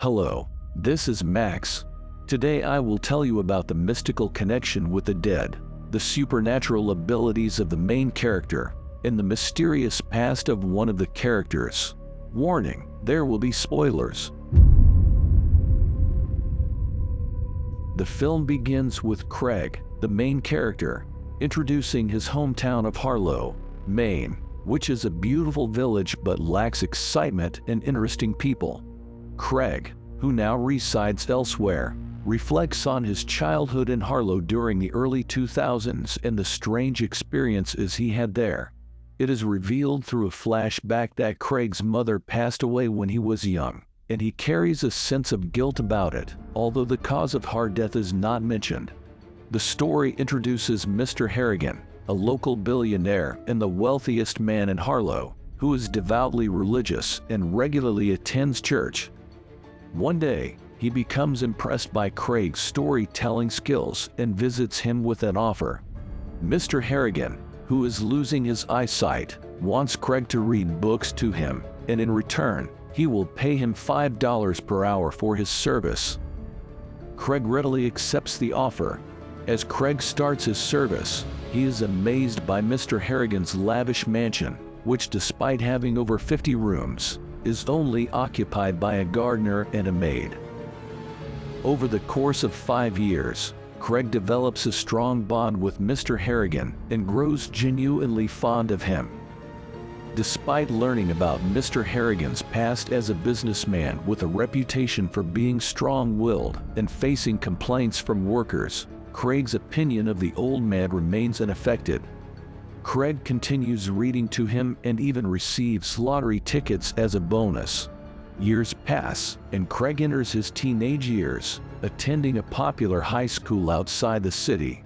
Hello, this is Max. Today I will tell you about the mystical connection with the dead, the supernatural abilities of the main character, and the mysterious past of one of the characters. Warning, there will be spoilers. The film begins with Craig, the main character, introducing his hometown of Harlow, Maine, which is a beautiful village but lacks excitement and interesting people. Craig, who now resides elsewhere, reflects on his childhood in Harlow during the early 2000s and the strange experiences he had there. It is revealed through a flashback that Craig's mother passed away when he was young, and he carries a sense of guilt about it, although the cause of her death is not mentioned. The story introduces Mr. Harrigan, a local billionaire and the wealthiest man in Harlow, who is devoutly religious and regularly attends church. One day, he becomes impressed by Craig's storytelling skills and visits him with an offer. Mr. Harrigan, who is losing his eyesight, wants Craig to read books to him, and in return, he will pay him $5 per hour for his service. Craig readily accepts the offer. As Craig starts his service, he is amazed by Mr. Harrigan's lavish mansion, which despite having over 50 rooms, is only occupied by a gardener and a maid. Over the course of 5 years, Craig develops a strong bond with Mr. Harrigan and grows genuinely fond of him. Despite learning about Mr. Harrigan's past as a businessman with a reputation for being strong-willed and facing complaints from workers, Craig's opinion of the old man remains unaffected. Craig continues reading to him and even receives lottery tickets as a bonus. Years pass, and Craig enters his teenage years, attending a popular high school outside the city.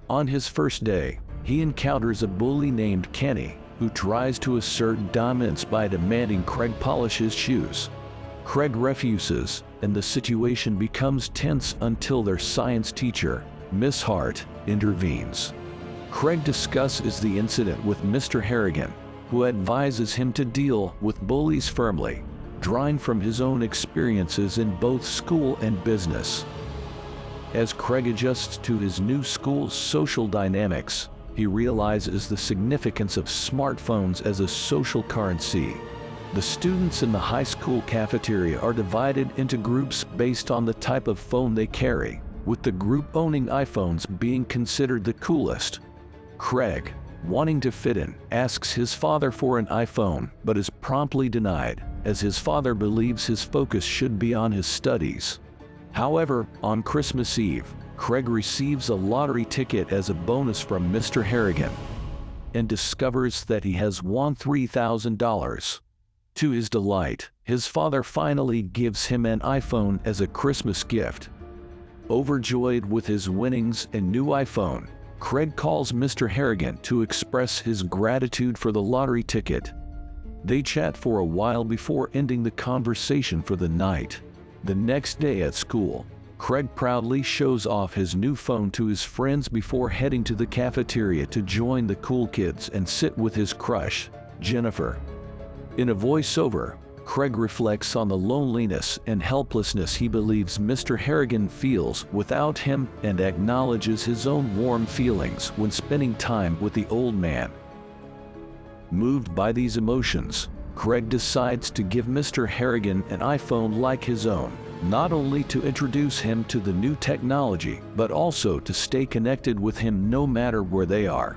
On his first day, he encounters a bully named Kenny, who tries to assert dominance by demanding Craig polish his shoes. Craig refuses, and the situation becomes tense until their science teacher, Miss Hart, intervenes. Craig discusses the incident with Mr. Harrigan, who advises him to deal with bullies firmly, drawing from his own experiences in both school and business. As Craig adjusts to his new school's social dynamics, he realizes the significance of smartphones as a social currency. The students in the high school cafeteria are divided into groups based on the type of phone they carry, with the group owning iPhones being considered the coolest. Craig, wanting to fit in, asks his father for an iPhone but is promptly denied, as his father believes his focus should be on his studies. However, on Christmas Eve, Craig receives a lottery ticket as a bonus from Mr. Harrigan and discovers that he has won $3,000. To his delight, his father finally gives him an iPhone as a Christmas gift. Overjoyed with his winnings and new iPhone, Craig calls Mr. Harrigan to express his gratitude for the lottery ticket. They chat for a while before ending the conversation for the night. The next day at school, Craig proudly shows off his new phone to his friends before heading to the cafeteria to join the cool kids and sit with his crush, Jennifer. In a voiceover, Craig reflects on the loneliness and helplessness he believes Mr. Harrigan feels without him and acknowledges his own warm feelings when spending time with the old man. Moved by these emotions, Craig decides to give Mr. Harrigan an iPhone like his own, not only to introduce him to the new technology, but also to stay connected with him no matter where they are.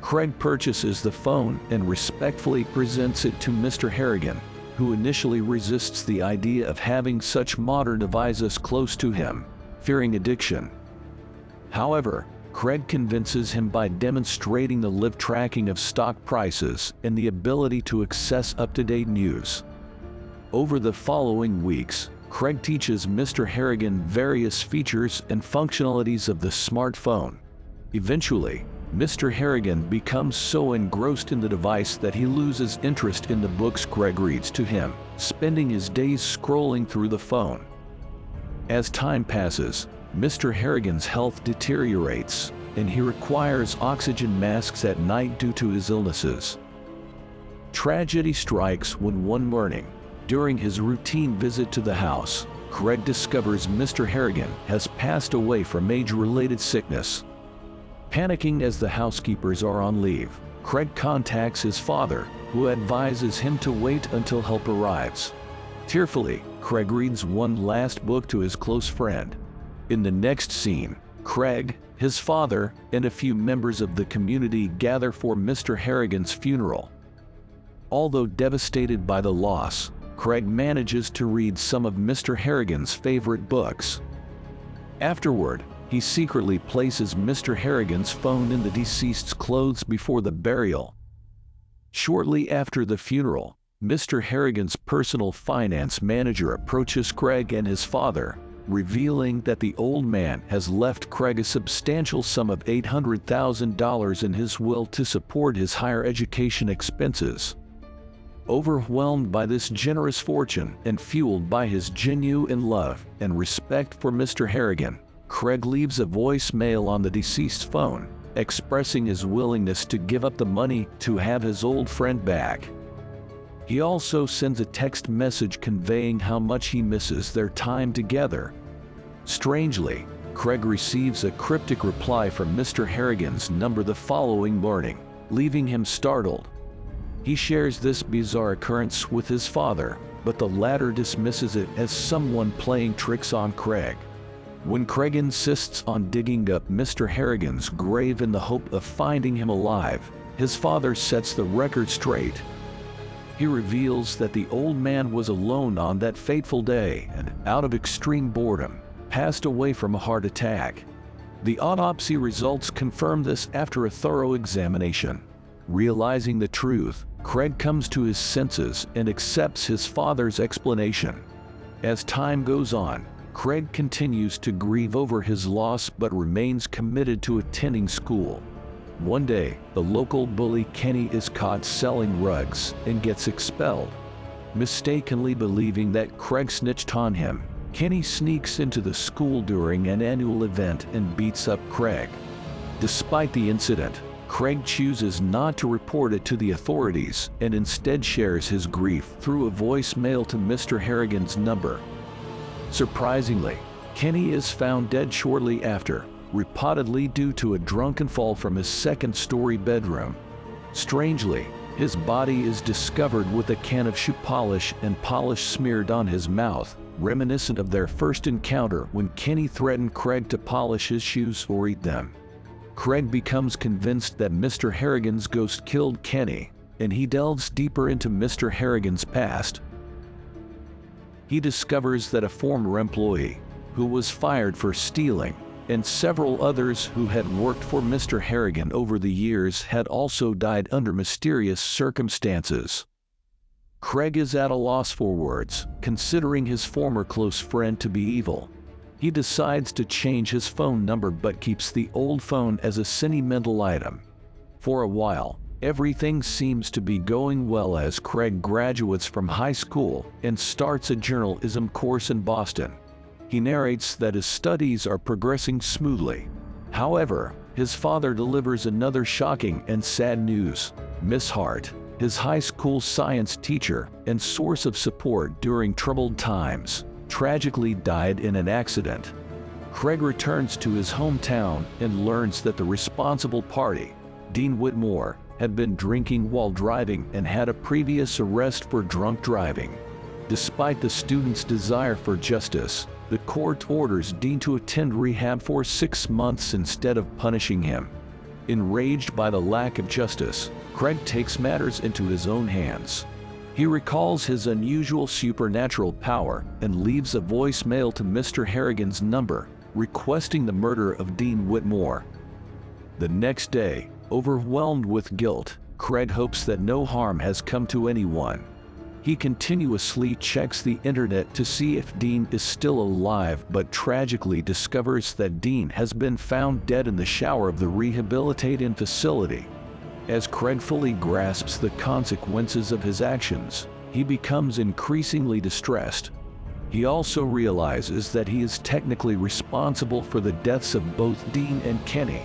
Craig purchases the phone and respectfully presents it to Mr. Harrigan, who initially resists the idea of having such modern devices close to him, fearing addiction. However, Craig convinces him by demonstrating the live tracking of stock prices and the ability to access up-to-date news. Over the following weeks, Craig teaches Mr. Harrigan various features and functionalities of the smartphone. Eventually, Mr. Harrigan becomes so engrossed in the device that he loses interest in the books Craig reads to him, spending his days scrolling through the phone. As time passes, Mr. Harrigan's health deteriorates, and he requires oxygen masks at night due to his illnesses. Tragedy strikes when one morning, During his routine visit to the house, Craig discovers Mr. Harrigan has passed away from age-related sickness. Panicking as the housekeepers are on leave, Craig contacts his father, who advises him to wait until help arrives. Tearfully, Craig reads one last book to his close friend. In the next scene, Craig, his father, and a few members of the community gather for Mr. Harrigan's funeral. Although devastated by the loss, Craig manages to read some of Mr. Harrigan's favorite books. Afterward, he secretly places Mr. Harrigan's phone in the deceased's clothes before the burial. Shortly after the funeral, Mr. Harrigan's personal finance manager approaches Craig and his father, revealing that the old man has left Craig a substantial sum of $800,000 in his will to support his higher education expenses. Overwhelmed by this generous fortune and fueled by his genuine love and respect for Mr. Harrigan, Craig leaves a voicemail on the deceased's phone, expressing his willingness to give up the money to have his old friend back. He also sends a text message conveying how much he misses their time together. Strangely, Craig receives a cryptic reply from Mr. Harrigan's number the following morning, leaving him startled. He shares this bizarre occurrence with his father, but the latter dismisses it as someone playing tricks on Craig. When Craig insists on digging up Mr. Harrigan's grave in the hope of finding him alive, his father sets the record straight. He reveals that the old man was alone on that fateful day and, out of extreme boredom, passed away from a heart attack. The autopsy results confirm this after a thorough examination. Realizing the truth, Craig comes to his senses and accepts his father's explanation. As time goes on, Craig continues to grieve over his loss but remains committed to attending school. One day, the local bully Kenny is caught selling rugs and gets expelled. Mistakenly believing that Craig snitched on him, Kenny sneaks into the school during an annual event and beats up Craig. Despite the incident, Craig chooses not to report it to the authorities and instead shares his grief through a voicemail to Mr. Harrigan's number. Surprisingly, Kenny is found dead shortly after, reportedly due to a drunken fall from his second-story bedroom. Strangely, his body is discovered with a can of shoe polish and polish smeared on his mouth, reminiscent of their first encounter when Kenny threatened Craig to polish his shoes or eat them. Craig becomes convinced that Mr. Harrigan's ghost killed Kenny, and he delves deeper into Mr. Harrigan's past. He discovers that a former employee, who was fired for stealing, and several others who had worked for Mr. Harrigan over the years had also died under mysterious circumstances. Craig is at a loss for words, considering his former close friend to be evil. He decides to change his phone number but keeps the old phone as a sentimental item. For a while, everything seems to be going well as Craig graduates from high school and starts a journalism course in Boston. He narrates that his studies are progressing smoothly. However, his father delivers another shocking and sad news. Miss Hart, his high school science teacher and source of support during troubled times, tragically died in an accident. Craig returns to his hometown and learns that the responsible party, Dean Whitmore, had been drinking while driving and had a previous arrest for drunk driving. Despite the student's desire for justice, the court orders Dean to attend rehab for 6 months instead of punishing him. Enraged by the lack of justice, Craig takes matters into his own hands. He recalls his unusual supernatural power and leaves a voicemail to Mr. Harrigan's number, requesting the murder of Dean Whitmore. The next day, overwhelmed with guilt, Craig hopes that no harm has come to anyone. He continuously checks the internet to see if Dean is still alive but tragically discovers that Dean has been found dead in the shower of the rehabilitation facility. As Craig fully grasps the consequences of his actions, he becomes increasingly distressed. He also realizes that he is technically responsible for the deaths of both Dean and Kenny.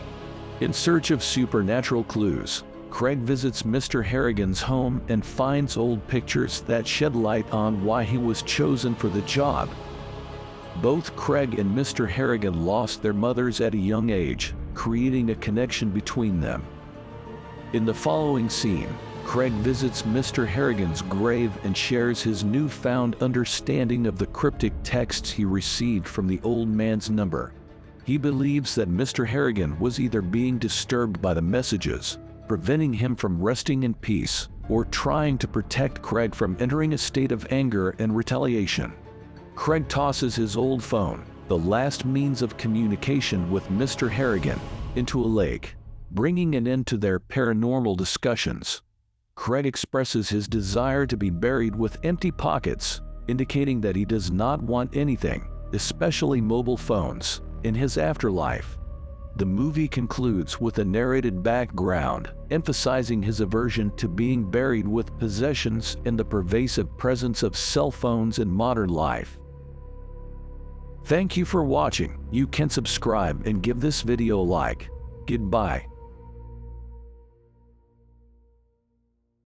In search of supernatural clues, Craig visits Mr. Harrigan's home and finds old pictures that shed light on why he was chosen for the job. Both Craig and Mr. Harrigan lost their mothers at a young age, creating a connection between them. In the following scene, Craig visits Mr. Harrigan's grave and shares his newfound understanding of the cryptic texts he received from the old man's number. He believes that Mr. Harrigan was either being disturbed by the messages, preventing him from resting in peace, or trying to protect Craig from entering a state of anger and retaliation. Craig tosses his old phone, the last means of communication with Mr. Harrigan, into a lake, bringing an end to their paranormal discussions. Craig expresses his desire to be buried with empty pockets, indicating that he does not want anything, especially mobile phones, in his afterlife. The movie concludes with a narrated background, emphasizing his aversion to being buried with possessions and the pervasive presence of cell phones in modern life. Thank you for watching. You can subscribe and give this video a like. Goodbye.